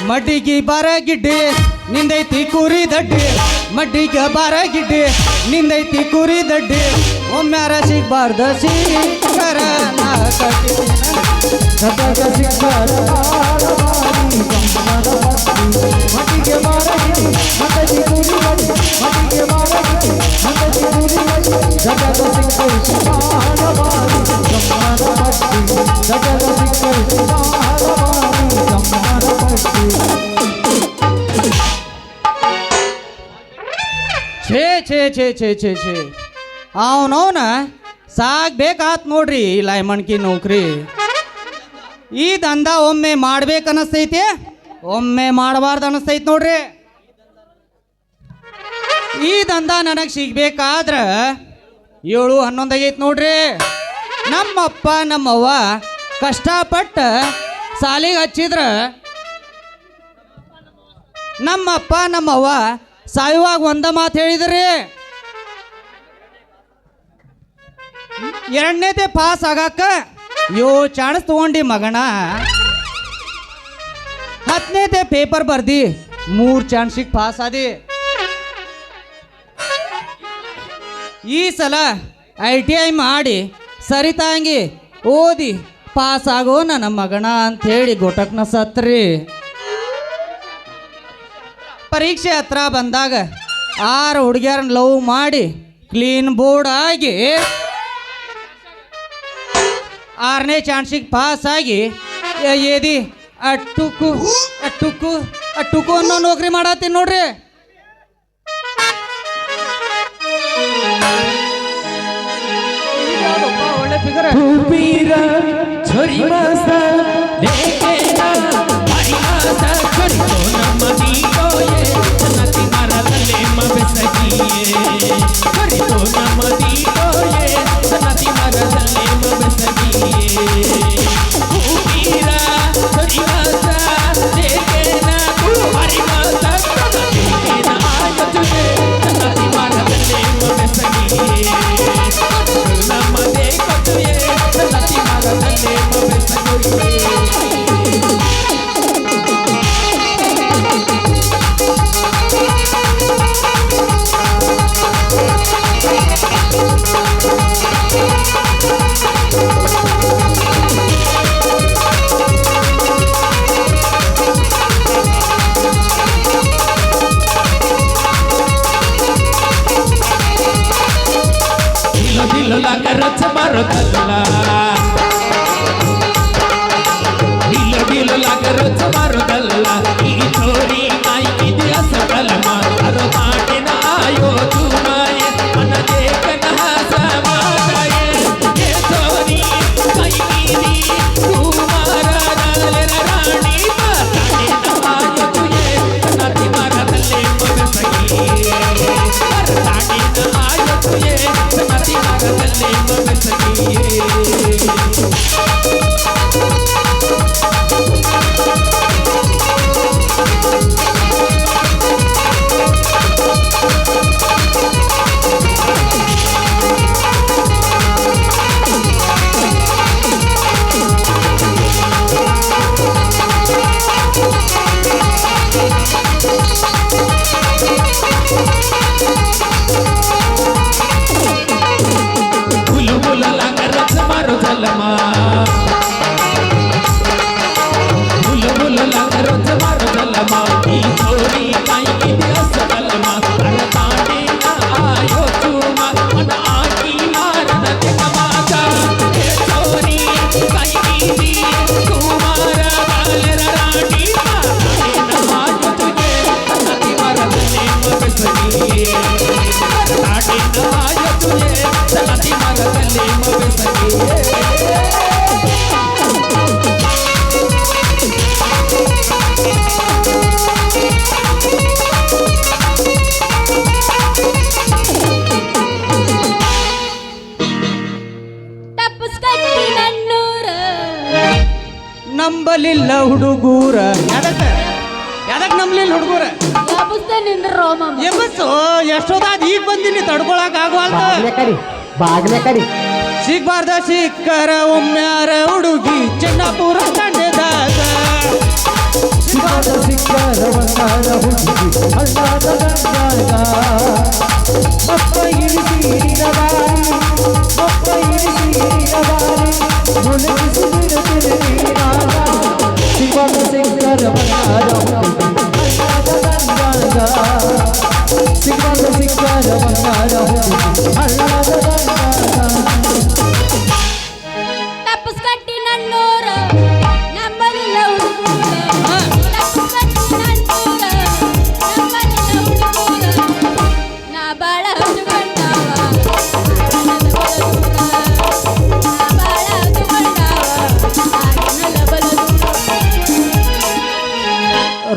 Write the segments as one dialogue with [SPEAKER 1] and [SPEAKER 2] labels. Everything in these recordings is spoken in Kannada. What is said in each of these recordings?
[SPEAKER 1] ಮಡ್ಡಿಗೆ ಬಾರ ಗಿಡ್ಡಿ ನಿಂದೈತಿ ಕುರಿ ದಡ್ಡಿ ಮಡ್ಡಿಗೆ ಬಾರ ಗಿಡ್ಡಿ ನಿಂದೈತಿ ಕುರಿ ದಡ್ಡಿ ಒಮ್ಮ್ಯಾರ ಸಿಗ್ಬಾರ್ದ ಸಿಕ್ಕರ ನಾ ಮಡ್ಡಿಗೆ ಬಾರ ಗಿಡ್ಡಿ ಮಡ್ಡಿಗೆ ಕುರಿ ದಡ್ಡಿ ಮಡ್ಡಿಗೆ ಬಾರ ಗಿಡ್ಡಿ ಮಡ್ಡಿಗೆ ಕುರಿ ದಡ್ಡಿ ಜಗದ ಸಿಕ್ಕೈತಿ ಬಾರಬಾರಿ ಜಮ್ಮನ ಪಟ್ಟಿ ಜಗದ ಸಿಕ್ಕೈತಿ ಬಾರಬಾರಿ ಜಮ್ಮನ ಪಟ್ಟಿ ಛೇ ಛೇ ಛೇ ಛೇ ಛೇ ಛೇ ಅವನವನ ಸಾಕ್ಬೇಕಾತ್ ನೋಡ್ರಿ ಲೈಮಣ್ಕಿ ನೌಕರಿ ಈ ದಂಧ ಒಮ್ಮೆ ಮಾಡ್ಬೇಕನ್ನಿಸ್ತೈತಿ ಒಮ್ಮೆ ಮಾಡಬಾರ್ದು ಅನ್ನಿಸ್ತೈತಿ ನೋಡ್ರಿ ಈ ದಂಧ ನನಗೆ ಸಿಗ್ಬೇಕಾದ್ರ 7-11 ಆಗೈತಿ ನೋಡ್ರಿ ನಮ್ಮಪ್ಪ ನಮ್ಮವ್ವ ಕಷ್ಟಪಟ್ಟು ಸಾಲಿಗೆ ಹಚ್ಚಿದ್ರ ನಮ್ಮಪ್ಪ ನಮ್ಮವ್ವ ಸಾಯುವಾಗ ಒಂದ ಮಾತು ಹೇಳಿದ್ರಿ ಎರಡನೇದೇ ಪಾಸ್ ಆಗಾಕ 7 ಚಾನ್ಸ್ ತಗೊಂಡಿ ಮಗಣ 10ನೇದೇ ಪೇಪರ್ ಬರ್ದಿ 3 ಚಾನ್ಸಿಗೆ ಪಾಸ್ ಆದಿ ಈ ಸಲ ITI ಮಾಡಿ ಸರಿತಾಂಗಿ ಓದಿ ಪಾಸ್ ಆಗೋ ನನ್ನ ಮಗಣ ಅಂಥೇಳಿ ಗೊಟಕ್ನ ಸತ್ರಿ ಪರೀಕ್ಷೆ ಹತ್ರ ಬಂದಾಗ 6 ಹುಡುಗಿಯರನ್ನ ಲವ್ ಮಾಡಿ ಕ್ಲೀನ್ ಬೋರ್ಡ್ ಆಗಿ 6ನೇ ಚಾನ್ಸಿಗೆ ಪಾಸ್ ಆಗಿ ಏದಿ ಅಟ್ಟುಕು ಅಟ್ಟುಕು ಅಟ್ಟುಕು ಅನ್ನೋ ನೌಕರಿ ಮಾಡತ್ತೀನಿ ನೋಡ್ರಿ ಒಳ್ಳೆ ಫಿಗರ್ ನಂಬಲಿಲ್ಲ ಹುಡುಗೂರ ಯಾದಕ್ ನಂಬಲಿಲ್ಲ ಹುಡುಗೂರ ಎಬ್ಬಸ್ಸು ಎಷ್ಟೋದಾದ ಈಗ ಬಂದಿನಿ ತಡ್ಕೊಳಕ್ ಆಗವಲ್ತ
[SPEAKER 2] ಬಾಗ್ಲೆ ಕಡಿ
[SPEAKER 1] ಸಿಗ್ಬಾರ್ದ ಸಿಕ್ಕರ ಒಮ್ಮ್ಯಾರ ಹುಡುಗಿ ಚಿನ್ನಪುರ ತಂಡದಾಗ ಸಿಗ್ಬಾರ್ದ ಸಿಕ್ಕ ಬಂಗಾರ ಹುಡುಗಿ ಹಳ್ಳದ ಗಂಗಾಗ ಅಪ್ಪ ಇಳಿಸಿರದಾರಿ ಅಪ್ಪ ಇಳಿಸಿರದಾರಿ ಮುಳುಗಿಸಿ ಬಿಡುತ್ತಿದೆ ನೀರಾಗ ಶಿವನ ಸಿಂಗರ ಬಂಗಾರ ಹುಡುಗಿ ಹಳ್ಳದ ಗಂಗಾಗ ಶಿವನ ಸಿಂಗರ ಬಂಗಾರ ಹುಡುಗಿ ಹಳ್ಳದ ಗಂಗಾಗ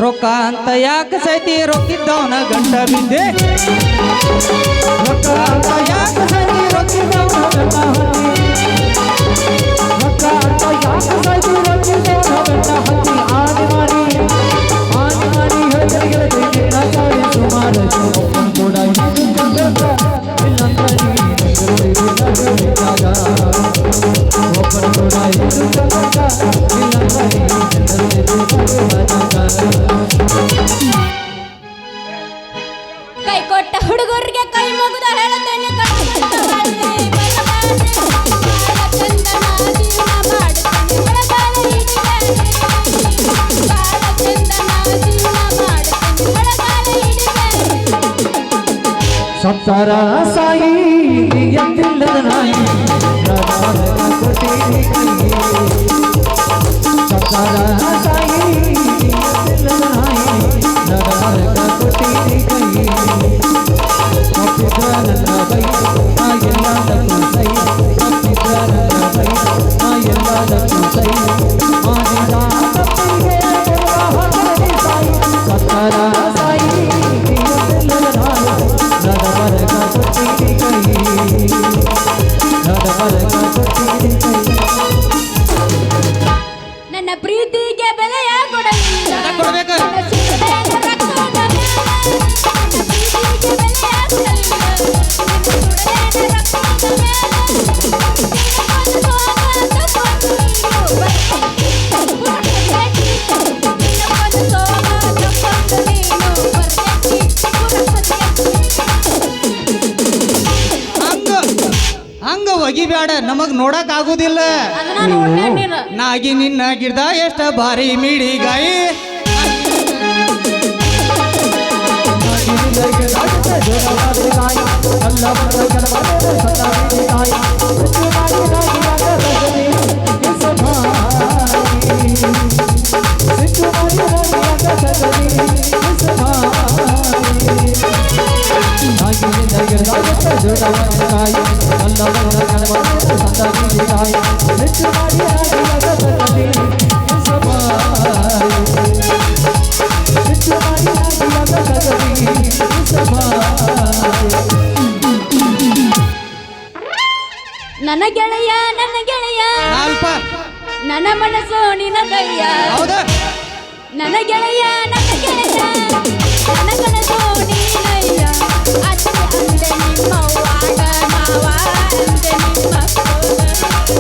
[SPEAKER 2] ರೊಕ್ಕ ಅಂತ ಯಾಕೆ ಸೈತಿ ರೊಕ್ಕಿದ್ದವನ ಗಂಟ ಬಿದ್ದೆ
[SPEAKER 1] ರೊಕ್ಕ ಅಂತ ಯಾಕೆ ಸೈತಿ ರೊಕ್ಕಿದ್ದವನ ಗಂಟ ಹತ್ತಿ ರೊಕ್ಕ ಅಂತ ಯಾಕೆ ಸೈತಿ ರೊಕ್ಕಿದ್ದವನ ಗಂಟ ಹತ್ತಿ ಆದಿ ಮಾಡಿ ಹೇಳ್ತರಿಗೆ ಕಾಡಿ ಸುಮಾರು ಒಬ್ಬನ ಕೂಡ ಇಲ್ಲಂತ ಒಬ್ಬನ ಕೂಡ
[SPEAKER 3] ಕೈ ಕೊಟ್ಟ ಹುಡುಗರಿಗೆ ಕೈ ಮುಗಿದ ಹೇಳುತ್ತೇನೆ
[SPEAKER 1] ಸಂಸಾರ ಸಾಯಿ ಎಂದಿಲ್ಲದ ನಾಯಿ ಕೊಟ್ಟಿರಿ ಕೈಗೆ ಸಂಸಾರ ಸಾಯಿ ಎಂದಿಲ್ಲದ ನಾಯಿ ಕೊಟ್ಟಿರಿ ಕೈಗೆ ಒಪ್ಪಿದ್ರ ನನ್ನ ಬೈ ಆ ಎಲ್ಲದಕ್ಕೂ ಸೈ ಒಪ್ಪಿದ್ರ ನನ್ನ ಬೈ ಆ ಎಲ್ಲದಕ್ಕೂ ಸೈ ಮಾಡಿದ ತಪ್ಪಿಗೆ ಸಾಯಿ ಸಂಸಾರ ಸಾಯಿ ಎಂದಿಲ್ಲದ ನಾಯಿ ನಡವರಗ ಕೊಟ್ಟಿರಿ ಕೈ ನಡವರಗ ಕೊಟ್ಟಿರಿ ಕೈ
[SPEAKER 3] ನನ್ನ ಪ್ರೀತಿಗೆ ಬೆಲೆಯ ಕೊಡಲಿಲ್ಲ
[SPEAKER 2] ಕೊಡ್ಬೇಕು ಹಂಗ ಒಗಿಬ್ಯಾಡ ನಮಗ್ ನೋಡಕ್ ಆಗುದಿಲ್ಲ ನಾಗಿ ನಿನ್ನ ಗಿಡ್ದ ಎಷ್ಟ ಭಾರಿ ಮಿಡಿಗಾಯಿ
[SPEAKER 3] ನನ್ನ ಗೆಳೆಯ
[SPEAKER 2] ನಾಲ್ಪ
[SPEAKER 3] ನನ್ನ ಮನಸ್ಸು ನಿನ್ನ ಕೈಯ
[SPEAKER 2] ಹೌದ
[SPEAKER 3] ನನ್ನ ಗೆಳೆಯ ನನ್ನ ಕನಸು ನೀನಯ್ಯ ಅತ್ತೆ ಅಂದೆ ನಿಮ್ಮವ್ವಾಗ ಮಾವ ಅಂದೆ ನಿಮ್ಮ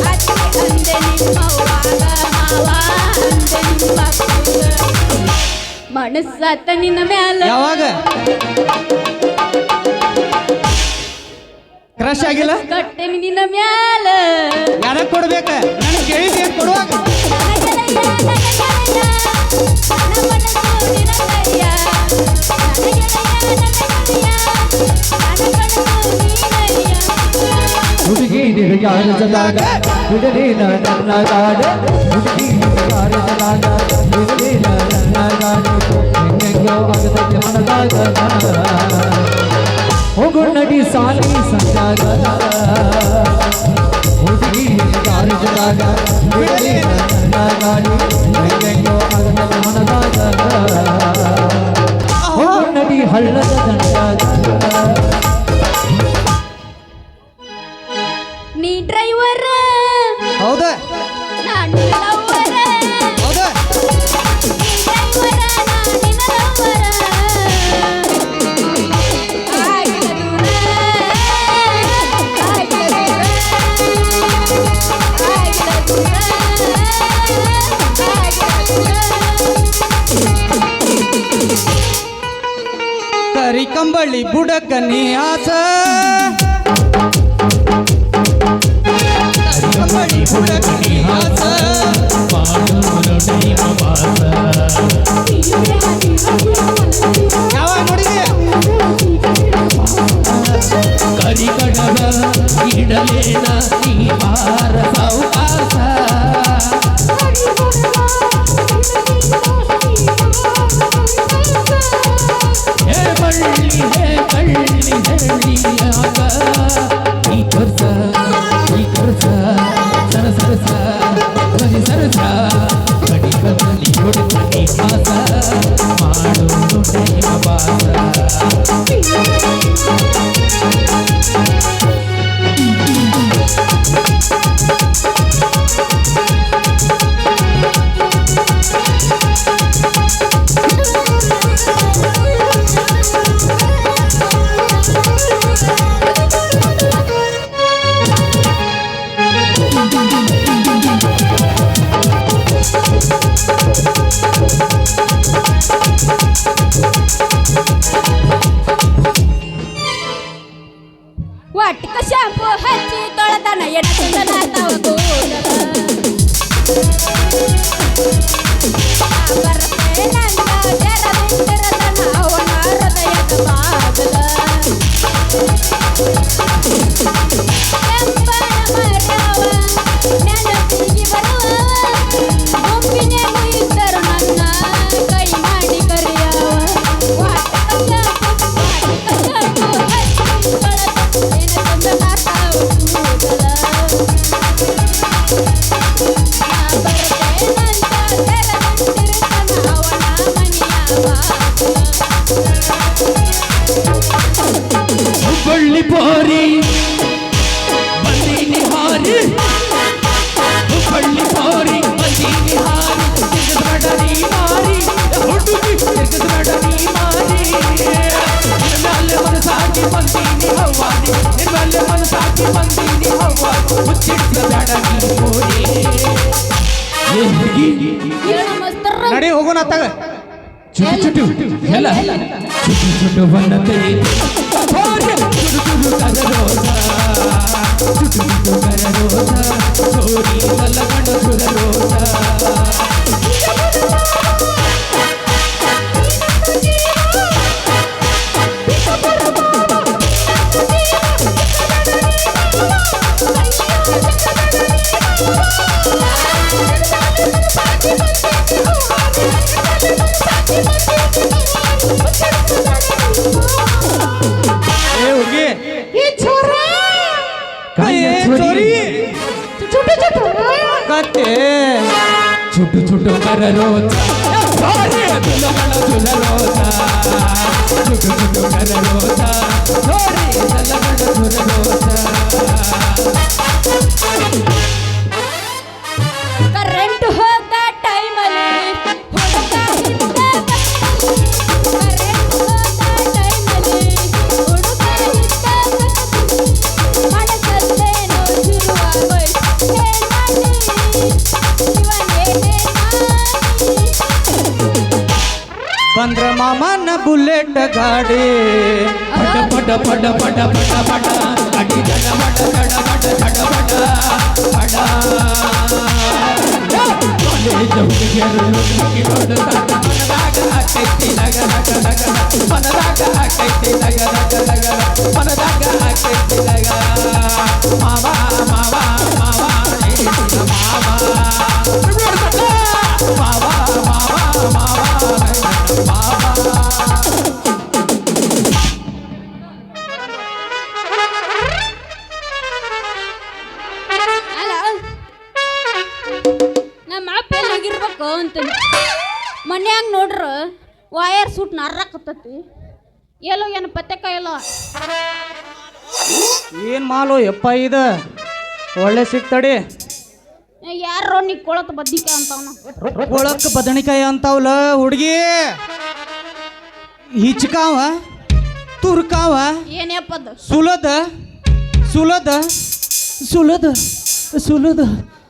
[SPEAKER 3] ಅತ್ತೆ ಅಂದೆ ನಿಮ್ಮವ್ವಾಗ ಮಾವ ಅಂದೆ ನಿಮ್ಮ ಮನಸ್ಸಾತ ನಿನ್ನ ಮ್ಯಾಲ
[SPEAKER 2] ಯಾವಾಗ ಕ್ರಶ್ ಆಗಿಲ್ಲ
[SPEAKER 3] ಕಟ್ಟೆ ನಿನ್ನ ಮ್ಯಾಲ
[SPEAKER 2] ಯಾರ ಕೊಡ್ಬೇಕ ನನಗೆ ಕೇಳಿದ್ದೆ ಕೊಡುವಾಗ
[SPEAKER 1] ಹುಡುಗಿ ನಿನಗಾರ ಜದಾಗ ಬಿಡಲಿನ ನನ್ನ ಗಾಡ ಹುಡುಗಿ ನಿನಗಾರ ಜದಾಗ ಬಿಡಲಿನ ನನ್ನ ಗಾಡ ಹೆಂಗೆಂಗೋ ಆಗದಕ್ಕೆ ಮನದಾಗ ಹೋಗು ನಡಿ ಸಾಲಿ ಸಂಜಾಗ ಹುಡುಗಿ ನಿನಗಾರ ಜದಾಗ ಬಿಡಲಿನ ನನ್ನ ಗಾಡಿ ಹೆಂಗೆಂಗೋ ಆಗದಕ್ಕೆ ಮನದಾಗ ಹೋಗು ನಡಿ ಹಳ್ಳದ ದಂಡಾಗ
[SPEAKER 3] ನೀ ಡ್ರೈವರ್
[SPEAKER 2] ಹೌದ
[SPEAKER 3] ನಾನು ಲವರ್
[SPEAKER 2] ಹೌದ
[SPEAKER 3] ನೀ ಡ್ರೈವರ್ ನಾನು ಲವರ್
[SPEAKER 2] ಕಂಬಳಿ ಬುಡಕ ನೀ ಆಸ ಕಂಬಳಿ ಬುಡಕ ನೀ ಆಸ ಯಾವಾಗ ನೋಡಿದೆ
[SPEAKER 4] ಕರಿಕಡವ ಇಡಲೇನ ನೀ ಬಾರ ಸಾವುಕಾಸ ಹೇ ಬಳ್ಳಿ ಹೇ ಕಳ್ಳಿ ಹೇಳಿಯಾಗ ಈ ಕೊರ್ಸ ಸರ ಸರಸ ಬರಿ ಸರಸ ಕಡಿ ಕಣ್ಣಲ್ಲಿ ಹೊಡೆದ ಪಾಸ ಮಾಡು ನುಡಿಯ ಬಾಸ
[SPEAKER 3] ಒಟ್ಟಿಕ ಶಾಂಪು ಹಚ್ಚಿ ತೊಳೆದನ ಎಡಚಂದನ ತಾವ ಬರತೆ ನನ್ನ ಜರದಿಂದಿರತನ ಅವನ ಹೃದಯದ ಭಾಗದ ಕೆಂಪನ ಮರವ ನೆನಪಿಗೆ ಬರುವ ಗುಂಪಿನೆಗೂ ಇದ್ದರು ನನ್ನ ಕೈ ಮಾಡಿ ಕರೆಯವ ಒಟ್ಟಿಕ ಶಾಂಪು ಹಚ್ಚಿ ತೊಳೆದ
[SPEAKER 4] ಹುಬ್ಬಳ್ಳಿ ಪೋರಿ ಬಂದೀನಿ ಹಾರಿ ಹುಬ್ಬಳ್ಳಿ ಪೋರಿ ಬಂದೀನಿ ಹಾರಿ ತಿರ್ಗಸ್ಬೇಡ ನೀ ಮಾರಿ ಹುಡುಗಿ ತಿರ್ಗಸ್ಬೇಡ ನೀ ಮಾರಿ ನಿರ್ಮಲ್ಯ ಮನಸಾಗಿ ಬಂದೀನಿ ಹವ್ವಾರಿ ನಿರ್ಮಲ್ಯ ಮನಸಾಗಿ ಬಂದೀನಿ ಹವ್ವಾರಿ ಮುಚ್ಚಿಡ್ಸಬೇಡ ನೀ ಪೋರಿ ಏ ಹುಡುಗಿ
[SPEAKER 2] ನಡಿ ಹೋಗೋಣ ಅತ್ತಾಗ
[SPEAKER 4] ಚುಟು ಚುಟು ಎಲ್ಲ ಚುಟು ಚುಟು ಬನ್ನತೆ ಚುಟು ಕರರೋಧ ಚುಟು ಚುಟು ಕರರೋಧ ಸೋರಿ ಕಲ್ಲಗಂಡ ಸುರರೋಧ
[SPEAKER 2] ಏ ಹುಡುಗಿ ಚೋರಿ ಕತ್ತೆ
[SPEAKER 4] ಚುಟು ಚುಟು ಕರರೋಧ ಸೋರಿ ಕಲ್ಲಗಂಡ ಸುರರೋಧ ಚುಟು ಚುಟು ಕರರೋಧ ಸೋರಿ ಕಲ್ಲಗಂಡ ಸುರರೋಧ
[SPEAKER 3] ಕರೆಂಟ್ ಹೋದ ಟೈಮಲ್ಲಿ ಹುಡುಗ ಇದ್ದ ಕರೆಂಟ್ ಹೋದ ಟೈಮಲ್ಲಿ ಹುಡುಗ ಇದ್ದ ಮನಸ್ಸಲ್ಲೇನೋ ಶುರುವಾಗೋಯ್ತು ಹೇಳಿ ಇವನೇನೇ
[SPEAKER 2] ಬಂದ್ರ ಮಾಮನ ಬುಲೆಟ್ ಗಾಡಿ
[SPEAKER 4] ಪಟ ಪಟ ಪಟ ಪಟ ಪಟ ಪಟ ಅಡಿ ಜಡ ಪಟ ಜಡ ಪಟ ಜಡ ಪಟ ಪಟ ಕಾಲೇಜ್ ಹುಡುಗಿಯರು ಹುಡುಗಿ ನೋಡುತ್ತಾರ ಮನದಾಗ ಆಗ್ತೈತಿ ನಗ ನಗ ನಗ ಮನದಾಗ ಆಗ್ತೈತಿ ನಗ ನಗ ನಗ ಮನದಾಗ ಆಗ್ತೈತಿ ನಗ ಮಾವ ಮಾವ ಮಾವ ಮಾವ ಮಾವ ಮಾವ ಮಾವ
[SPEAKER 3] ಅಲ್ಲ ನಮ್ಮ ಅಪ್ಪ ಎಲ್ಲಿಗಿರ್ಬೇಕು ಅಂತೀನಿ ಮನ್ಯಾಗ ನೋಡ್ರ ವಯರ್ ಸೂಟ್ ನರ್ರಾಕತ್ತತಿ ಎಲ್ಲೋ ಏನು ಪತ್ತೆಕಾಯಿಲ್ಲ
[SPEAKER 2] ಏನ್ ಮಾಲು ಯಪ್ಪ ಇದ ಒಳ್ಳೆ ಸಿಗ್ತಡಿ
[SPEAKER 3] ಯಾರೋ ನೀ ಕೊಳತ್ ಬದ್ನಿಕಾಯಿ ಅಂತವನ
[SPEAKER 2] ಕೊಳಕ್ ಬದಣಿಕಾಯಿ ಅಂತಾವಲ್ಲ ಹುಡುಗಿ ಹಿಚ್ಕಾವ ತುರ್ಕಾವ
[SPEAKER 3] ಏನೇಪದ
[SPEAKER 2] ಸುಲದ ಸುಲದ ಸುಲದ ಸುಲದ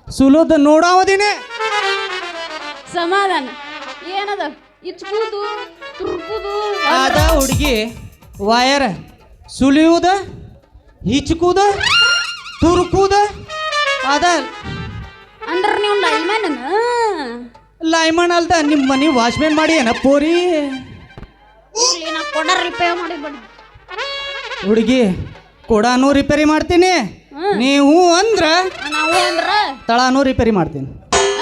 [SPEAKER 2] ಸುಲದ ನೋಡಾವದಿನೇ
[SPEAKER 3] ಸಮಾಧಾನ ಏನದ ಇಚ್ಕುದು ತುರ್ಕುದು
[SPEAKER 2] ಅದ ಹುಡುಗಿ ವಾಯರ್ ಸುಲಿಯುವುದ ಹಿಚ್ಕುದ ತುರ್ಕುದ ಅದ
[SPEAKER 3] ಅಂದ್ರ ನೀವು ಲೈಮನ್
[SPEAKER 2] ಲೈಮನ್ ಅಲ್ದ ನಿಮ್ಮ ಮನೆ ವಾಚ್ಮ್ಯಾನ್ ಮಾಡಿ ಏನ ಪೋರಿ
[SPEAKER 3] ನಾ ಕೊಡ ರಿಪೇರ್ ಮಾಡಿಬಿಡ
[SPEAKER 2] ಹುಡುಗಿ ಕೊಡಾನು ರಿಪೇರಿ ಮಾಡ್ತೀನಿ ನೀವು ಅಂದ್ರ
[SPEAKER 3] ನಾವು ಅಂದ್ರ
[SPEAKER 2] ತಳಾನು ರಿಪೇರಿ ಮಾಡ್ತೀನಿ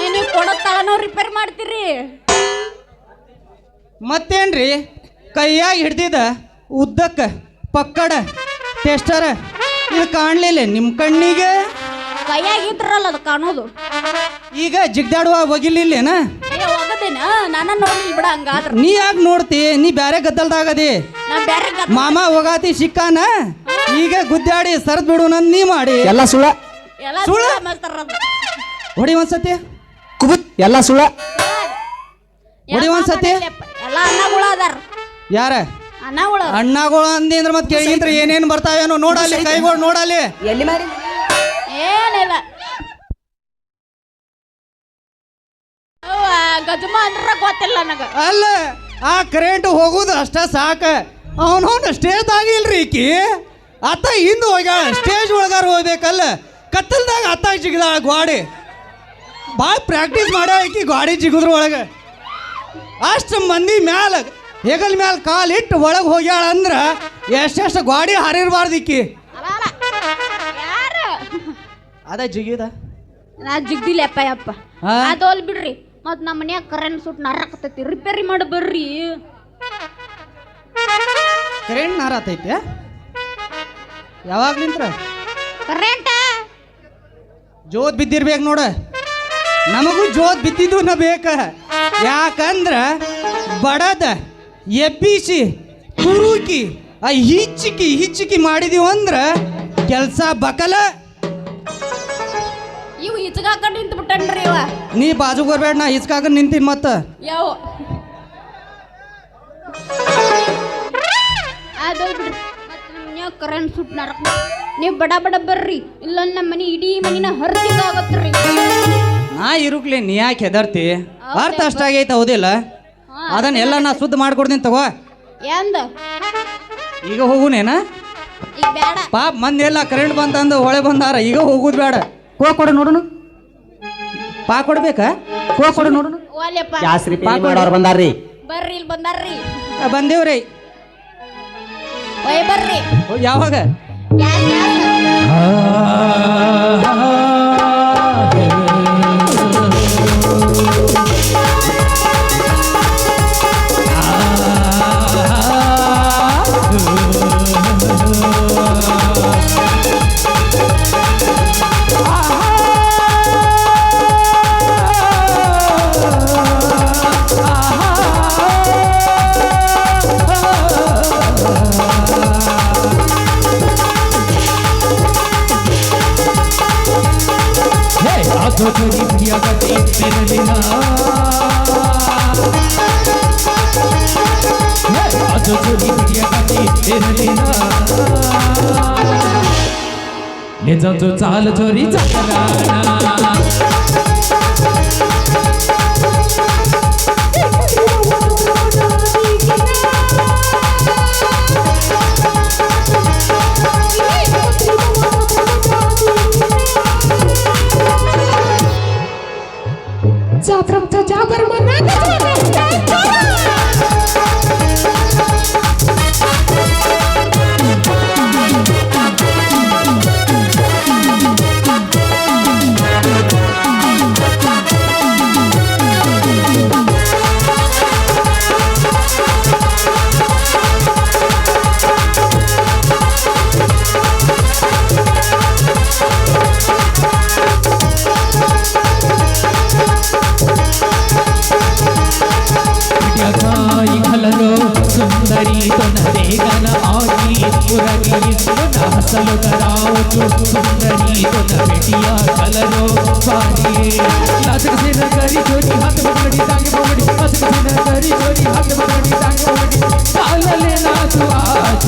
[SPEAKER 3] ನೀವು ಕೊಡ ತಳನೋ ರಿಪೇರ್ ಮಾಡ್ತೀರಿ
[SPEAKER 2] ಮತ್ತೇನ್ರಿ ಕೈಯಾಗ ಹಿಡ್ದಿದ ಉದ್ದಕ್ಕ ಪಕ್ಕಡ ಟೆಸ್ಟರ ಇದು ಕಾಣ್ಲಿಲ್ಲ ನಿಮ್ಮ ಕಣ್ಣಿಗೆ
[SPEAKER 3] ಕೈಯಾಗಿದ್ರಲ್ಲ ಅದು ಕಾಣೋದು
[SPEAKER 2] ಈಗ ಜಿಗ್ದಾಡುವ ಒಗಿಲಿಲ್ಲೇನ
[SPEAKER 3] ಅಯ್ಯೋ ಹೋಗದೇನ ನಾನ ನೋಡ್ಲಿಲ್ಲ ಬಿಡ ಹಂಗಾದ್ರ
[SPEAKER 2] ನೀ ಯಾಕೆ ನೋಡ್ತಿ ನೀ ಬ್ಯಾರೆ ಗದ್ದಲ್ದಾಗದಿ
[SPEAKER 3] ನಾ ಬೇರೆ
[SPEAKER 2] ಮಾಮ ಹೋಗಾತಿ ಸಿಕ್ಕಾನ ಈಗ ಗುದ್ದಾಡಿ ಸರ್ದ್ ಬಿಡು ನನ್ ನೀ ಮಾಡಿ
[SPEAKER 1] ಎಲ್ಲ ಸುಳ್ಳ
[SPEAKER 3] ಎಲ್ಲ
[SPEAKER 2] ಸುಳ್ಳ?
[SPEAKER 3] ಮಾಡ್ತಾರದು.
[SPEAKER 2] ಹೊಡಿ ಒಂದ್ಸತಿ
[SPEAKER 1] ಕುಬುತ್ ಎಲ್ಲ ಸುಳ್ಳ
[SPEAKER 2] ಹೊಡಿ ಒಂದ್ಸತಿ
[SPEAKER 3] ಎಲ್ಲ ಅನ್ನಗಳು ಅದಾರ
[SPEAKER 2] ಯಾರ
[SPEAKER 3] ಅನ್ನಗಳು
[SPEAKER 2] ಅಣ್ಣಗಳು ಅಂದಿ ಅಂದ್ರೆ ಮತ್ತೆ ಕೇಳಿದ್ರೆ ಏನೇನು ಬರ್ತಾವೇನೋ ನೋಡಲ್ಲಿ ಕೈಗಳು ನೋಡಲ್ಲಿ
[SPEAKER 1] ಎಲ್ಲಿ ಮಾರಿ
[SPEAKER 3] ಏನಿಲ್ಲ ಗಜಮ ಅಂದ್ರ ಗೊತ್ತಿಲ್ಲ ನನಗ
[SPEAKER 2] ಅಲ್ಲ ಆ ಕರೆಂಟ್ ಹೋಗುದು ಅಷ್ಟ ಸಾಕ ಅವನವನು ಸ್ಟೇಜ್ ಆಗಿಲ್ರಿ ಈಕಿ ಅತ್ತ ಹಿಂದೆ ಹೋಗ್ಯಾಳ ಸ್ಟೇಜ್ ಒಳಗಾರ ಹೋಗ್ಬೇಕಲ್ಲ ಕತ್ತಲ್ದಾಗ ಅತ್ತ ಜಿಗಿದಾಳ ಗಾಡಿ ಭಾಳ ಪ್ರಾಕ್ಟೀಸ್ ಮಾಡ್ಯಾಳ ಈಕಿ ಗಾಡಿ ಜಿಗಿದ್ರ ಒಳಗೆ ಅಷ್ಟು ಮಂದಿ ಮ್ಯಾಲ ಹೆಗಲ್ ಮ್ಯಾಲ ಕಾಲಿಟ್ಟು ಒಳಗೆ ಹೋಗ್ಯಾಳ ಅಂದ್ರ ಎಷ್ಟೆಷ್ಟು ಗಾಡಿ ಹರಿರ್ಬಾರ್ದು ಈಕಿ
[SPEAKER 3] ಯಾರು
[SPEAKER 2] ಅದ ಜಿಗಿದ
[SPEAKER 3] ನಾ ಜಿಗ್ದಿಲ್ಲಪ್ಪ ಯಪ್ಪ
[SPEAKER 2] ಹಾ?
[SPEAKER 3] ಅದೋಲ್ ಬಿಡ್ರಿ ಮತ್ ನಮ್ಮ ಮನ್ಯಾಗ ಕರೆಂಟ್ ಸುಟ್ ನರಕತೈತಿ ರಿಪೇರಿ ಮಾಡಿ ಬರ್ರಿ
[SPEAKER 2] ಕರೆಂಟ್ ನಾರಾತೈತೆ ಯಾವಾಗ್ಲಿಂತ್ರ
[SPEAKER 3] ಕರೆಂಟ್
[SPEAKER 2] ಜೋತ್ ಬಿದ್ದಿರ್ಬೇಕು ನೋಡ ನಮಗೂ ಜೋತ್ ಬಿದ್ದಿದ್ದು ಬೇಕ ಯಾಕಂದ್ರ ಬಡದ ಎಬ್ಬಿಸಿ ತುರುಕಿ ಆ ಹಿಚ್ಚಿಕಿ ಮಾಡಿದೀವಿ ಅಂದ್ರ ಕೆಲಸ ಬಕಲ
[SPEAKER 3] ಇವು ಇಚ್ಗಾಕೊಂಡ್ ನಿಂತು ಬಿಟ್ಟನ್ರಿ ಇವ
[SPEAKER 2] ನೀ ಬಾಜು ಬರ್ಬೇಡ ನಾ ಹಿಚ್ಕಾಕ ನಿಂತೀನಿ ಮತ್ತ
[SPEAKER 3] ಯಾವ ಅದೋಲ್ ಬಿಡ್ರಿ ಮತ್ ನಮ್ಮ ಮನ್ಯಾಗ ಕರೆಂಟ್ ಸುಟ್ ನರಕ ನೀವು ಬಡ ಬಡ ಬರ್ರಿ ಇಲ್ಲ ನಮ್ಮ ಮನೆ ಇಡೀ ಮನಿನ ಹರಿದಾಗತ್ರಿ
[SPEAKER 2] ನಾ ಇರುಕ್ಲೆ ನೀ ಯಾಕೆ ಹೆದರ್ತಿ ಅರ್ಥ ಅಷ್ಟಾಗೈತೆ ಹೌದಿಲ್ಲ ಅದನ್ನೆಲ್ಲ ನಾ ಶುದ್ಧ ಮಾಡ್ಕೊಡ್ತೀನಿ ತಗೋ
[SPEAKER 3] ಎಂದ
[SPEAKER 2] ಈಗ ಹೋಗುನೇನ
[SPEAKER 3] ಈಗ ಬೇಡ
[SPEAKER 2] ಪಾಪ ಮಂದಿ ಎಲ್ಲ ಕರೆಂಟ್ ಬಂತಂದು ಹೊಳೆ ಬಂದಾರ ಈಗ ಹೋಗುದು ಬೇಡ
[SPEAKER 1] ಕೋ ಕೊಡು ನೋಡೋಣ
[SPEAKER 2] ಪಾ ಕೊಡ್ಬೇಕಾ
[SPEAKER 1] ಕೋ ಕೊಡು ನೋಡೋಣ
[SPEAKER 3] ಓಲೆಪ್ಪ
[SPEAKER 1] ಜಾಸ್ತಿ ಮಾಡೋರು ಬಂದಾರ್ರಿ
[SPEAKER 3] ಬರ್ರಿ ಇಲ್ಲಿ ಬಂದಾರ್ರಿ
[SPEAKER 2] ಬಂದೇವ್ರಿ
[SPEAKER 3] ಒಯ್ ಬರ್ರಿ
[SPEAKER 2] ಯಾವಾಗ
[SPEAKER 3] ಗ್ಯಾಸ್
[SPEAKER 4] छोरी प्रिया गति तेरे लेना आजो छोरी प्रिया गति तेरे लेना ले जाओ तो चाल छोरी चकराना सुंदरी तो नरेगन आगी पुरगी न हसलो कराओ सुंदरी तो न बेटिया कलरो पानी नाचक से न करी चोरी हाथ पकड़ी टांग पकड़ी नाचक से न करी चोरी हाथ पकड़ी टांग पकड़ी चाल लेना तू आज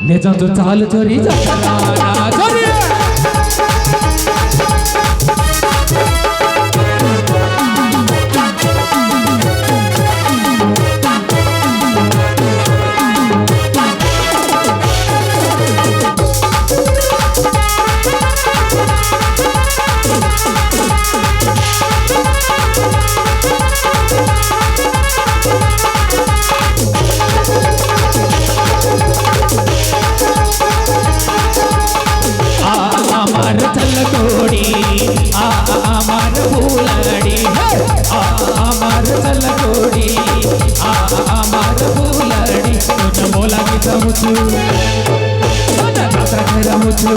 [SPEAKER 4] ले जाओ तो चाल चोरी चकराना चोरी फूलड़ी आमार कलकोड़ी आमार फूलड़ी तुझ मोला की समुचू जात्रा करा मुचू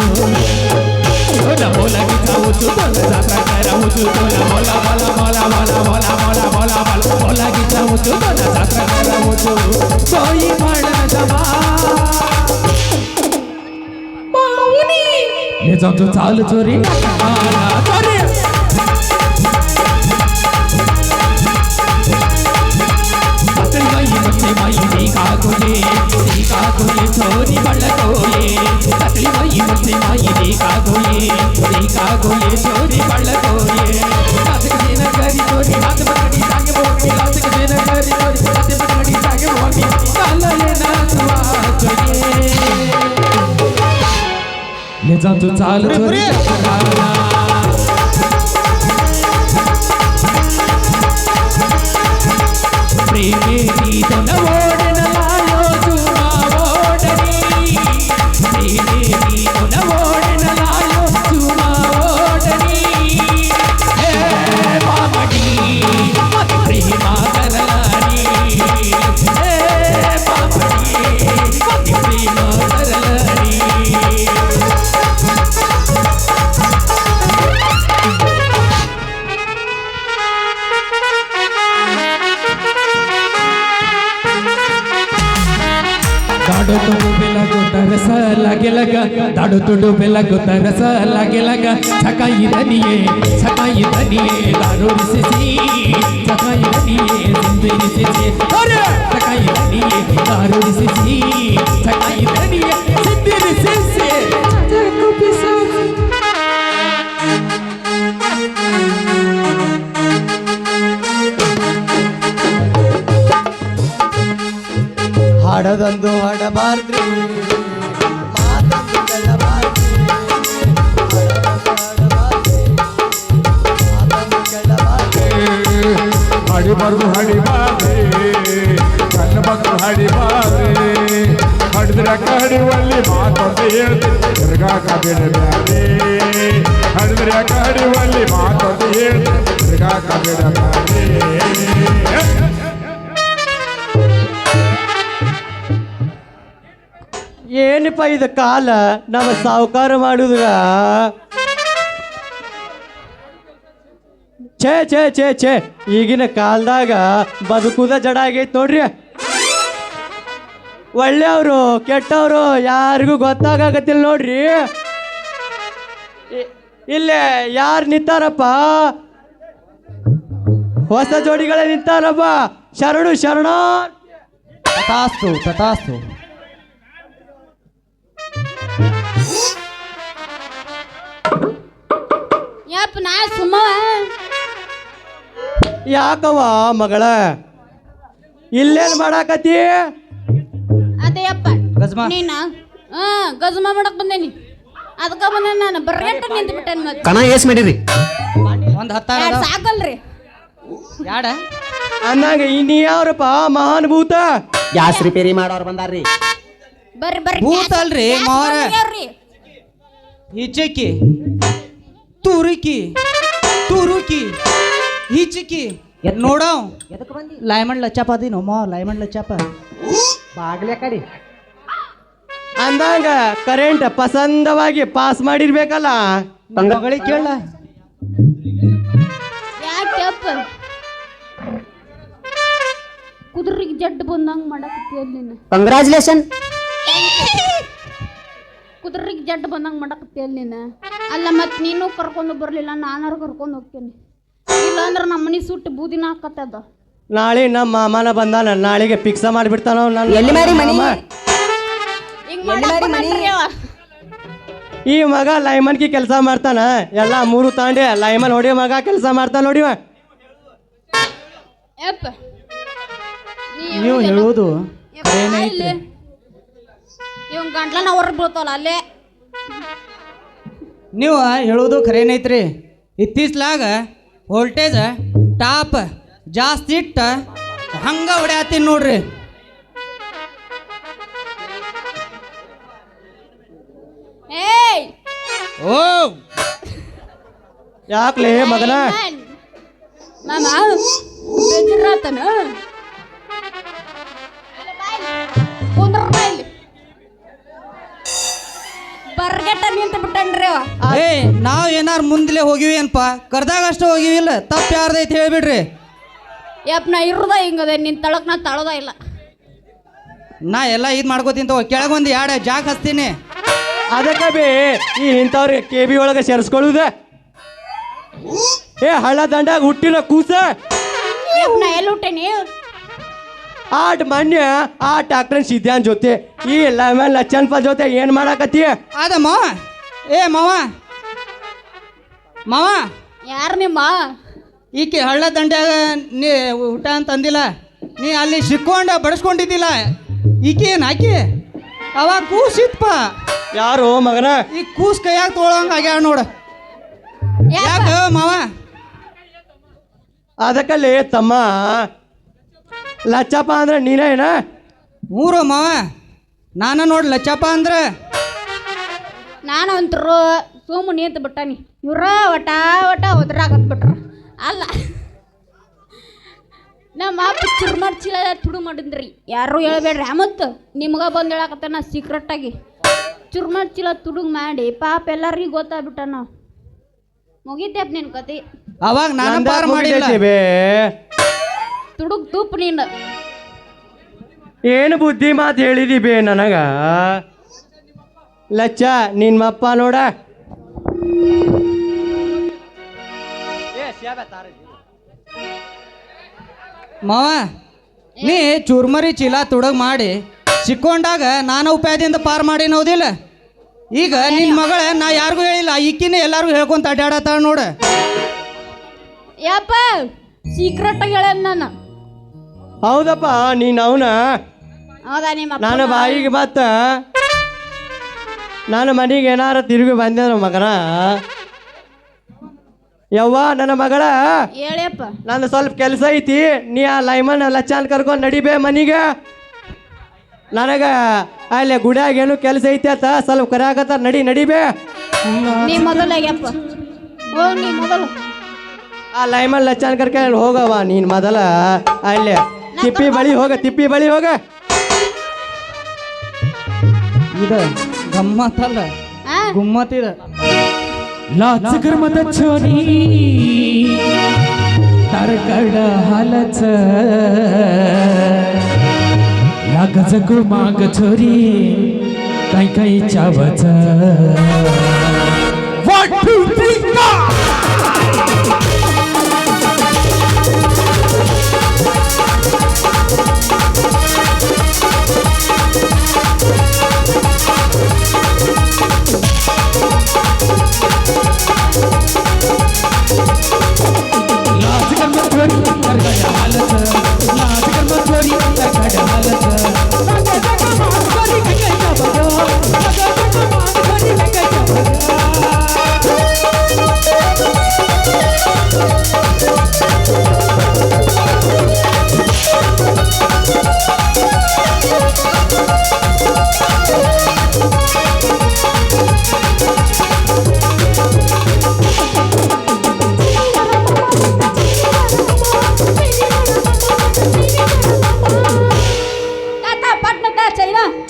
[SPEAKER 4] तुझ मोला की समुचू तुझ जात्रा करा मुचू तुझ मोला मोला मोला मोला मोला मोला मोला मोला मोला की समुचू तुझ जात्रा करा मुचू कोई मण जमा ये जो चाल चोरी चोरी माई देखा कोये छोरी बड़ कोये कतली माई मुझसे माई देखा कोये छोरी बड़ कोये हाथ के न करी छोरी हाथ पकड़ी जाके बोली हाथ के न करी छोरी हाथ पकड़ी जाके बोली काला ये ना सुआ कोये ये जा तू चाल छोरी प्रेमी तो न ओढ़न लायो चुमा ओढ़नी प्रेमी तो न ओढ़न लायो चुमा ओढ़नी हे बाबड़ी मत प्रेमा करलानी हे बाबड़ी मत प्रेमा करलानी दाडो तुडू बेला गोता रस लागे लगा दाडो तुडू बेला गोता रस लागे लगा छकाई दनिये दारू रिसी छकाई दनिये जिंदगी रिसी अरे छकाई दनिये दारू रिसी छकाई दनिये जिंदगी रिसी को पिसा
[SPEAKER 1] ಹಾಡದಂದು ಹಾಡಬಾರ್ದ್ರಿ ಮಾತಂದು ಕೇಳಬಾರ್ದ್ರಿ ಮಾತಂದು ಕೇಳಬಾರ್ದ್ರಿ
[SPEAKER 5] ಹಾಡಿಬಾರ್ದು ಹಾಡಿಬಾರ್ದ್ರಿ ಕಣ್ಣ ಮಕ್ಕಳು ಹಾಡಿಬಾರ್ದ್ರಿ ಹಡಿದ್ರಕ್ಕ ಹಡಿವಲ್ಲಿ ಮಾತೊಂದು ಹೇಳ್ತೀನಿ ತಿರ್ಗಾಕ ಬಿಡಬ್ಯಾಡ್ರಿ ಹಡಿದ್ರಕ್ಕ ಹಡಿವಲ್ಲಿ ಮಾತೊಂದು ಹೇಳ್ತೀನಿ ತಿರ್ಗಾಕ ಬಿಡಬ್ಯಾಡ್ರಿ
[SPEAKER 1] ಏನಪ್ಪ ಇದು ಕಾಲ ನಮ್ಮ ಸಾವುಕಾರ ಮಾಡುದ್ರ ಛೇ ಛೇ ಛೇ ಛೇ ಈಗಿನ ಕಾಲದಾಗ ಬದುಕುದ ಜಡ ಆಗೈತೆ ನೋಡ್ರಿ ಒಳ್ಳೆಯವರು ಕೆಟ್ಟವರು ಯಾರಿಗೂ ಗೊತ್ತಾಗತ್ತಿಲ್ಲ ನೋಡ್ರಿ ಇಲ್ಲೇ ಯಾರು ನಿಂತಾರಪ್ಪ ಹೊಸ ಜೋಡಿಗಳೇ ನಿಂತಾರಪ್ಪ ಶರಣು ಶರಣ
[SPEAKER 2] ತಥಾಸ್ತು ತಥಾಸ್ತು
[SPEAKER 3] ಯಪ್ಪ ನಾ ಸುಮ್ಮವ
[SPEAKER 1] ಯಾಕವ ಮಗಳ ಇಲ್ಲೇನು ಮಾಡಾಕತ್ತಿ
[SPEAKER 3] ಅದೇ ಅಪ್ಪ
[SPEAKER 2] ಗಜ್ಮಾ.
[SPEAKER 3] ನೀನ ಗಜ್ಮಾ ಮಾಡಕ್ ಬಂದೇನಿ ಅದಕ್ಕೆ ಬಂದೆ ನಾನು ಬರ್ಗಂಟ ನಿಂತು ಬಿಟ್ಟೇನೆ ಮತ್ತೆ
[SPEAKER 6] ಕಣ ಏಸ್ ಮಾಡಿರಿ
[SPEAKER 2] ಒಂದು ಹತ್ತಾರ
[SPEAKER 3] ಎರಡ್ ಸಾಕಲ್ರಿ
[SPEAKER 2] ಯಾಡ
[SPEAKER 1] ಅಂದಾಗ ಇನ್ನು ಯಾವ್ರಪ್ಪ ಮಹಾನುಭೂತ
[SPEAKER 6] ಗ್ಯಾಸ್ ರಿಪೇರಿ ಮಾಡೋರು ಬಂದಾರ್ರಿ
[SPEAKER 3] ಬರ್ರಿ ಬರ್ರಿ
[SPEAKER 2] ಭೂತ ಅಲ್ರಿ ಮಾವರ ಹಿಚಕಿ ತುರುಕಿ ತುರುಕಿ ಹಿಚಕಿ ನೋಡವ್
[SPEAKER 6] ಎದಕ್ಕೆ ಬಂದಿ
[SPEAKER 2] ಲೈಮಂಡ್ ಲಚ್ಚಾಪ ಅದಿನೋ ಮಾ ಲೈಮಂಡ್ ಲಚ್ಚಾಪ
[SPEAKER 6] ಬಾಗ್ಲೆ ಕಡಿ
[SPEAKER 1] ಅಂದಾಗ ಕರೆಂಟ್ ಪಸಂದವಾಗಿ ಪಾಸ್ ಮಾಡಿರ್ಬೇಕಲ್ಲ
[SPEAKER 2] ಮಗಳಿಗೆ ಕೇಳ
[SPEAKER 3] ಯಾಕೆ ಅಪ್ಪ ಕುದುರೆಗೆ ಜಡ್ ಬಂದಂಗ ಮಾಡಕತ್ತೀಯಲ್ಲ ನೀನು
[SPEAKER 6] ಕಂಗ್ರಾಚುಲೇಷನ್
[SPEAKER 3] ಕುದುರೆಗೆ ಜಡ್ ಬಂದಂಗ ಮಾಡಕತ್ತೀಯಲ್ಲ ನೀನು ಅಲ್ಲ ಮತ್ತೆ ನೀನು ಕರ್ಕೊಂಡು ಬರ್ಲಿಲ್ಲ ನಾನಾರು ಕರ್ಕೊಂಡು ಹೋಗ್ತೇನೆ ಇಲ್ಲಾಂದ್ರೆ ನಮ್ಮ ಮನೆ ಸುಟ್ಟು ಬೂದಿನ ಹಾಕತ್ತದ
[SPEAKER 1] ನಾಳೆ ನಮ್ಮ ಮಾಮನ ಬಂದಾನ ನಾಳೆಗೆ ಫಿಕ್ಸ ಮಾಡಿಬಿಡ್ತಾನ
[SPEAKER 6] ಎಲ್ಲಿ ಮಾಡಿ ಮನೆ?
[SPEAKER 3] ಹಿಂಗ್ ಮಾಡಕ್ ಬಂದ್ರಿ ಅವ.
[SPEAKER 1] ಈ ಮಗ ಲೈಮನ್ಕಿ ಕೆಲಸ ಮಾಡ್ತಾನ ಎಲ್ಲ ಮೂರು ತಾಂಡೆ ಲೈಮನ್ ಹೊಡಿ ಮಗ ಕೆಲಸ ಮಾಡ್ತಾನ ನೋಡಿವ
[SPEAKER 3] ಯಪ್ಪ
[SPEAKER 2] ನೀವು ಹೇಳುವುದು ಖರೇನೇ ಐತ್ರಿ.
[SPEAKER 3] ಇವ್ ಗಂಟ್ಲನ ಹೊರಗೆ ಬೀಳ್ತಾವಲ್ಲ ಅಲ್ಲೇ
[SPEAKER 2] ನೀವು ಹೇಳೋದು ಖರೇನೈತ್ರಿ ಇತ್ತೀಚ್ಲಾಗ ವೋಲ್ಟೇಜ್ ಟಾಪ್ ಜಾಸ್ತಿ ಇಟ್ಟ ಹಂಗ ಹೊಡ್ಯಾತೀನಿ ನೋಡ್ರಿ
[SPEAKER 3] ಏಯ್
[SPEAKER 2] ಓ
[SPEAKER 1] ಯಾಕ್ಲೆ ಮಗನ
[SPEAKER 3] ಲೈಮನ್ ಮಾಮ ಬೇಜಾರಾತನ ಕುಂದ್ರ ಇಲ್ಲಿ ಬರ್ಗೆಟ್ಟ ನಿಂತ ಬಿಟ್ಟನ್ರಿ ಅವ.
[SPEAKER 2] ಏ ನಾವ್ ಏನಾರು ಮುಂದ್ಲೆ ಹೋಗಿವಿ ಏನಪ್ಪ ಕರ್ದಾಗ ಅಷ್ಟು ಹೋಗಿವಿ ಇಲ್ಲ ತಪ್ಪು ಯಾರ್ದೈತಿ ಹೇಳ್ಬಿಡ್ರಿ.
[SPEAKER 3] ಯಪ್ಪ ನಾ ಇರುದ ಹಿಂಗದ ನಿನ್ ತಳಕ್ ನಾ ತಳದ ಇಲ್ಲ.
[SPEAKER 2] ನಾ ಎಲ್ಲ ಇದು ಮಾಡ್ಕೋತೀನಿ ಕೆಳಗೊಂದು ಎರಡು ಜಾಗ ಹಚ್ತೀನಿ.
[SPEAKER 7] ಅದಕ್ಕೆ ಬೇ ಈ ಇಂಥವ್ರಿಗೆ KB ಒಳಗೆ ಸೇರಿಸ್ಕೊಳ್ಳುದ. ಏ ಹಳ್ಳ ದಂಡಾಗ ಹುಟ್ಟಿನ ಕೂಸ
[SPEAKER 3] ಯಪ್ಪ ನಾ ಎಲ್ಲಿ ಹುಟ್ಟೇನಿ
[SPEAKER 7] ಆಟ ಮನ್ಯ ಆ ಡಾಕ್ಟರ್ ಸಿದ್ಧಾನ್ ಜೊತೆ ಈ ಲೆಮನ್ ಲಚ್ಚನ್ಪ ಜೊತೆ ಏನ್ ಮಾಡಾಕತ್ತಿ?
[SPEAKER 2] ಅದ ಮಾವ ಏ ಮಾವ ಮಾವ
[SPEAKER 3] ಯಾರು ನಿಮ್ಮ
[SPEAKER 2] ಈಕೆ ಹಳ್ಳ ದಂಡ್ಯಾಗ ನೀ ಊಟ ಅಂತ ಅಂದಿಲ್ಲ, ನೀ ಅಲ್ಲಿ ಸಿಕ್ಕೊಂಡ ಬಡಿಸ್ಕೊಂಡಿದ್ದಿಲ್ಲ ಈಕೆ ಏನು ಆಕಿ ಅವಾಗ ಕೂಸಿತ್ಪ.
[SPEAKER 7] ಯಾರು ಮಗನ?
[SPEAKER 2] ಈ ಕೂಸ್ ಕೈಯಾಗ ತೊಗೊಳಂಗ ಆಗ್ಯಾವ ನೋಡ. ಯಾಕ ಮಾವ?
[SPEAKER 7] ಅದಕ್ಕಲ್ಲಿ ತಮ್ಮ ಲಚ್ಚಪ್ಪ ಅಂದ್ರೆ ನೀನೇನ?
[SPEAKER 2] ಮೂರು ಮಾವ ನಾನು ನೋಡಿ ಲಚ್ಚಪ್ಪ ಅಂದ್ರೆ
[SPEAKER 3] ನಾನು ಅಂತರು ಸೋಮು ನಿಂತು ಬಿಟ್ಟಾನಿ ಇವ್ರ ಒಟ ಒಟ ಒದ್ರಾಗತ್ ಬಿಟ್ರ ಅಲ್ಲ ನಮ್ಮ ಅಪ್ಪ ಚುರ್ಮಾಡ್ ಚೀಲ ತುಡು ಮಾಡಿದ್ರಿ ಯಾರು ಹೇಳ್ಬೇಡ್ರಿ ಮತ್ತು ನಿಮ್ಗೆ ಬಂದು ಹೇಳಕತ್ತ ನಾ ಸೀಕ್ರೆಟಾಗಿ ಚುರ್ಮಾಡ್ ಚೀಲ ತುಡುಗ್ ಮಾಡಿ ಪಾಪ ಎಲ್ಲರಿಗೂ ಗೊತ್ತಾಗ್ಬಿಟ್ಟ ನಾವು ಮುಗಿತೇಪ್ ನಿನ್ ಕತಿ.
[SPEAKER 2] ಅವಾಗ ನಾನು ಪಾರ್ ಮಾಡಿಲ್ಲ.
[SPEAKER 3] ತುಡುಗ್ ತೂಪ್ ನೀನು
[SPEAKER 7] ಏನು ಬುದ್ಧಿ ಮಾತು ಹೇಳಿದಿ ಬೇ ನನಗ. ಲಚ್ಚ ನಿಮ್ಮಪ್ಪ ನೋಡ
[SPEAKER 2] ಮಾವ ನೀ ಚೂರ್ಮರಿ ಚೀಲ ತುಡಗ್ ಮಾಡಿ ಸಿಕ್ಕೊಂಡಾಗ ನಾನು ಉಪಾಯದಿಂದ ಪಾರ್ ಮಾಡಿ ನೋದಿಲ್ಲ. ಈಗ ನಿನ್ನ ಮಗಳ ನಾ ಯಾರಿಗೂ ಹೇಳಿಲ್ಲ, ಈಕಿನೇ ಎಲ್ಲಾರ್ಗು ಹೇಳ್ಕೊಂತ ಅಡ್ಡಾಡತ್ತಾಳ ನೋಡ.
[SPEAKER 3] ಯಪ್ಪ ಸೀಕ್ರೆಟಾಗಿ ಹೇಳ್ಯಾನ ನಾನು.
[SPEAKER 7] ಹೌದಪ್ಪ ನೀನು ಅವನ
[SPEAKER 3] ಹೌದಾ ನಿಮ್ಮ
[SPEAKER 7] ನಾನು ಬಾಯಿಗೆ ಬತ್ತ ನಾನು ಮನೆಗೆ ಏನಾರ ತಿರುಗಿ ಬಂದೆ ಮಗನ. ಯವ್ವ ನನ್ನ ಮಗಳ
[SPEAKER 3] ಹೇಳಿಯಪ್ಪ
[SPEAKER 7] ನಂದು ಸ್ವಲ್ಪ ಕೆಲಸ ಐತಿ, ನೀ ಆ ಲೈಮನ್ ಲಚ್ಚಾನ್ ಕರ್ಕೊಂಡು ನಡಿಬೇ ಮನಿಗೆ. ನನಗೆ ಅಲ್ಲಿ ಗುಡಿಯಾಗ ಏನು ಕೆಲಸ ಐತಿ ಅಂತ ಸ್ವಲ್ಪ ಕರೆಯಾಕತ್ತಾರ, ನಡಿಬೇ.
[SPEAKER 3] ನೀ ಮೊದಲಾಗ್ಯಪ್ಪ ಹೋಗ್ ನೀ ಮೊದಲು.
[SPEAKER 7] ಆ ಲೈಮನ್ ಲಚ್ಚಾನ್ ಕರ್ಕೊಂಡು ಹೋಗವ ನೀನು ಮೊದಲ. ಅಲ್ಲಿ ತಿಪ್ಪಿ ಬಳಿ ಹೋಗ.
[SPEAKER 2] ಇದು ಗಮ್ಮತ್ತಲ್ಲ
[SPEAKER 3] ಆ
[SPEAKER 2] ಗುಮ್ಮತ್ತಿದ.
[SPEAKER 4] लाचकर मत छोरी तारकड हालच लागच गो माग छोरी काही काही चावच 1 2 3 go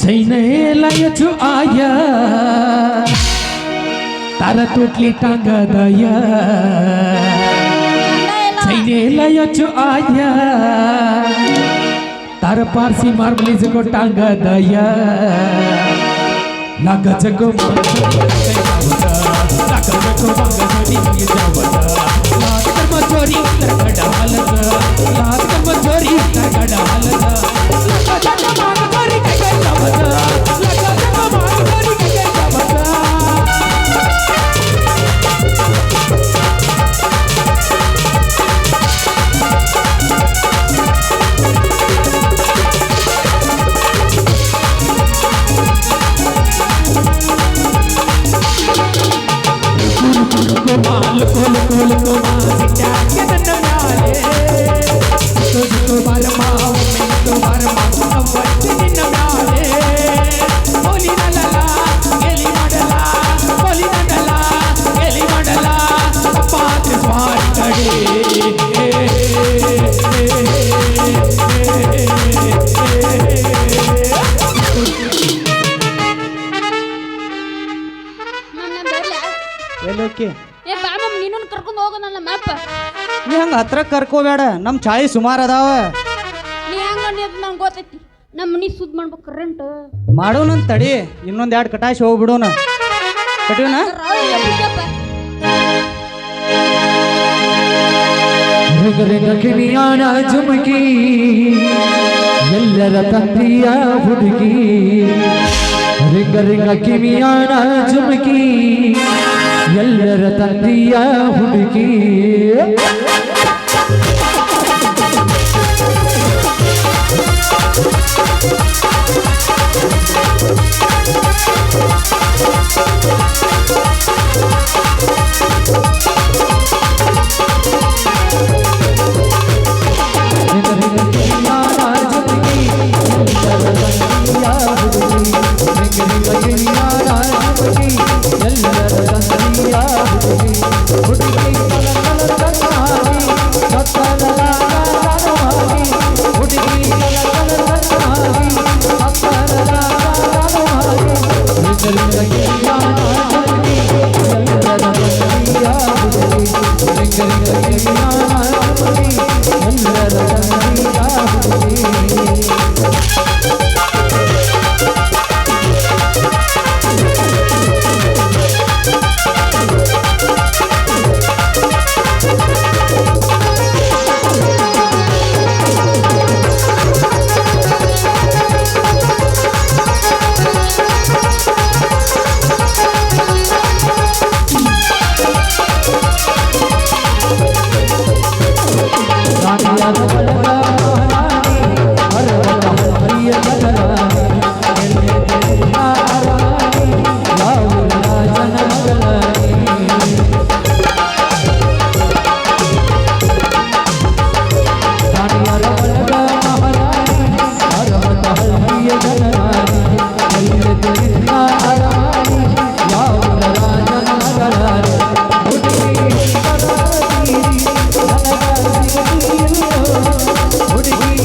[SPEAKER 4] चैनेलायचु आया तारा तुटली टांग दया चैनेलायचु आया तारा पारसी मारलीज को टांग दया लागच गो लागच गो बांगडी जावदा लाज कर मचोरी तरगडा हालत लाज कर मचोरी तरगडा हालत लागच गो बांगडी जावदा लागच गो बांगडी जावदा कोल कोल कोल कोल सिटा के
[SPEAKER 2] ಆಕಿ
[SPEAKER 3] ಏ ಬಾ ಮಮ್ಮ ನೀನು ಕರ್ಕೊಂಡು ಹೋಗೋಣಲ್ಲ ಮ್ಯಾಪ.
[SPEAKER 2] ನೀ ಹಂಗೆ ಹತ್ರ ಕರ್ಕೋಬೇಡ, ನಮ್ಮ ಚಾಳಿ ಸುಮಾರು ಅದಾವ.
[SPEAKER 3] ನೀ ಹೆಂಗ ನಂಗೆ ಗೊತ್ತೈತಿ. ನಮ್ಮ ಮನೆ ಸುದ್ದಿ ಮಾಡ್ಬೇಕು ಕರೆಂಟ್
[SPEAKER 2] ಮಾಡೋಣ ತಡಿ, ಇನ್ನೊಂದು 2 ಕಟಾಶಿ ಹೋಗ್ಬಿಡೋಣ. ಕಟ್ಟಿವನ
[SPEAKER 1] ರಿಂಗ ಕಿವಿಯಾನ ಜುಮುಕಿ ಎಲ್ಲರ ತಂದೆಯ ಹುಡುಗಿ. ರಿಂಗ ಕಿವಿಯಾನ ಜುಮುಕಿ ಎಲ್ಲರ ತಂದೆಯ ಹುಡುಗಿ. ಹುಡುಗಿ